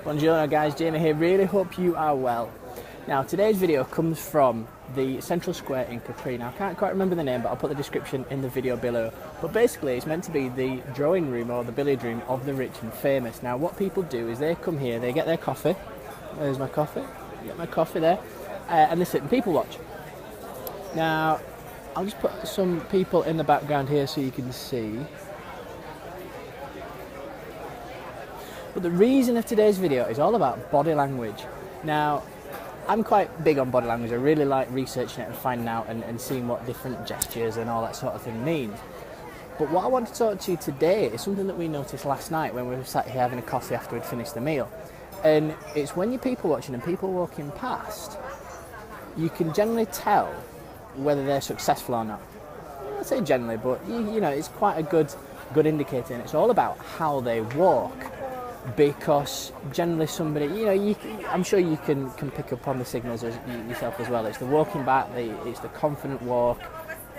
Buongiorno guys, Jamie here. Really hope you are well. Now today's video comes from the Central Square in Capri. Now I can't quite remember the name, but I'll put the description in the video below. But basically it's meant to be the drawing room or the billiard room of the rich and famous. Now what people do is they come here, they get their coffee. There's my coffee. Get my coffee there. And they sit and people watch. Now I'll just put some people in the background here so you can see. But the reason of today's video is all about body language. Now, I'm quite big on body language. I really like researching it and finding out and seeing what different gestures and all that sort of thing means. But what I want to talk to you today is something that we noticed last night when we were sat here having a coffee after we'd finished the meal. And it's when you're people watching and people walking past, you can generally tell whether they're successful or not. I say generally, but you know, it's quite a good indicator, and it's all about how they walk. Because generally somebody, you know, I'm sure you can pick up on the signals yourself as well. It's the walking back, it's the confident walk.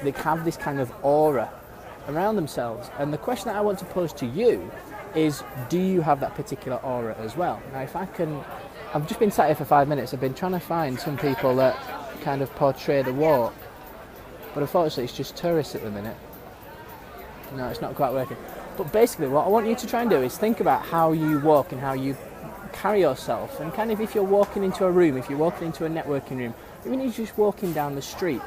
They have this kind of aura around themselves. And the question that I want to pose to you is, do you have that particular aura as well? Now, I've just been sat here for 5 minutes. I've been trying to find some people that kind of portray the walk. But unfortunately, it's just tourists at the minute. No, it's not quite working. But basically what I want you to try and do is think about how you walk and how you carry yourself, and kind of if you're walking into a room, if you're walking into a networking room, even if you're just walking down the street,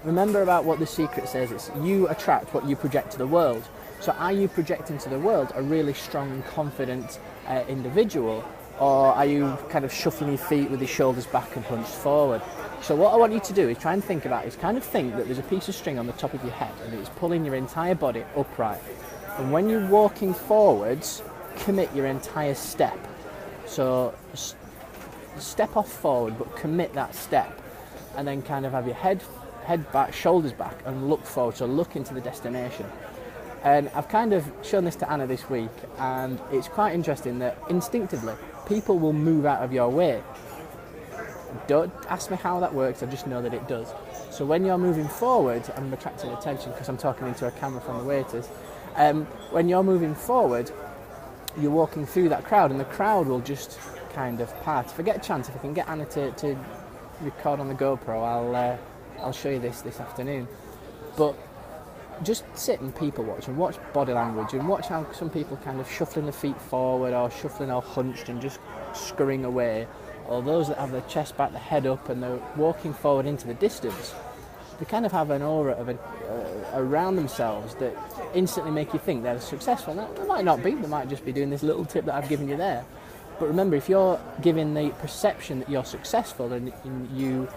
remember about what The Secret says. It's you attract what you project to the world. So are you projecting to the world a really strong and confident individual, or are you kind of shuffling your feet with your shoulders back and hunched forward? So what I want you to do is try and think about is kind of think that there's a piece of string on the top of your head and it's pulling your entire body upright. And when you're walking forwards, commit your entire step. So step off forward, but commit that step. And then kind of have your head back, shoulders back, and look forward. So look into the destination. And I've kind of shown this to Anna this week, and it's quite interesting that instinctively, people will move out of your way. Don't ask me how that works, I just know that it does. So when you're moving forward, I'm attracting attention because I'm talking into a camera from the waiters. When you're moving forward, you're walking through that crowd, and the crowd will just kind of part. If I get a chance, if I can get Anna to record on the GoPro, I'll show you this afternoon. But just sit and people watch and watch body language and watch how some people kind of shuffling their feet forward or shuffling or hunched and just scurrying away, or those that have their chest back, the head up, and they're walking forward into the distance. They kind of have an aura of around themselves that instantly make you think they're successful. Now, they might not be, they might just be doing this little tip that I've given you there. But remember, if you're giving the perception that you're successful and you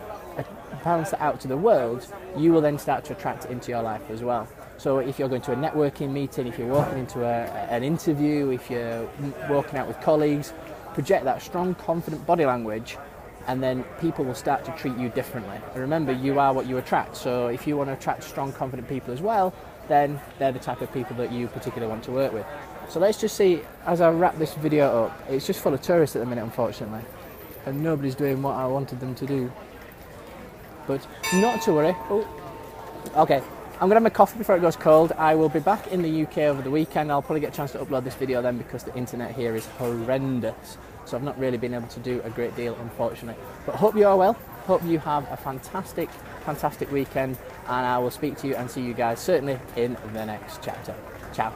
balance that out to the world, you will then start to attract it into your life as well. So if you're going to a networking meeting, if you're walking into an interview, if you're walking out with colleagues, project that strong, confident body language, and then people will start to treat you differently. And remember, you are what you attract. So if you want to attract strong, confident people as well, then they're the type of people that you particularly want to work with. So let's just see, as I wrap this video up, it's just full of tourists at the minute, unfortunately. And nobody's doing what I wanted them to do. But not to worry. Oh, okay. I'm going to have my coffee before it goes cold. I will be back in the UK over the weekend. I'll probably get a chance to upload this video then because the internet here is horrendous. So I've not really been able to do a great deal, unfortunately. But hope you are well. Hope you have a fantastic weekend. And I will speak to you and see you guys certainly in the next chapter. Ciao.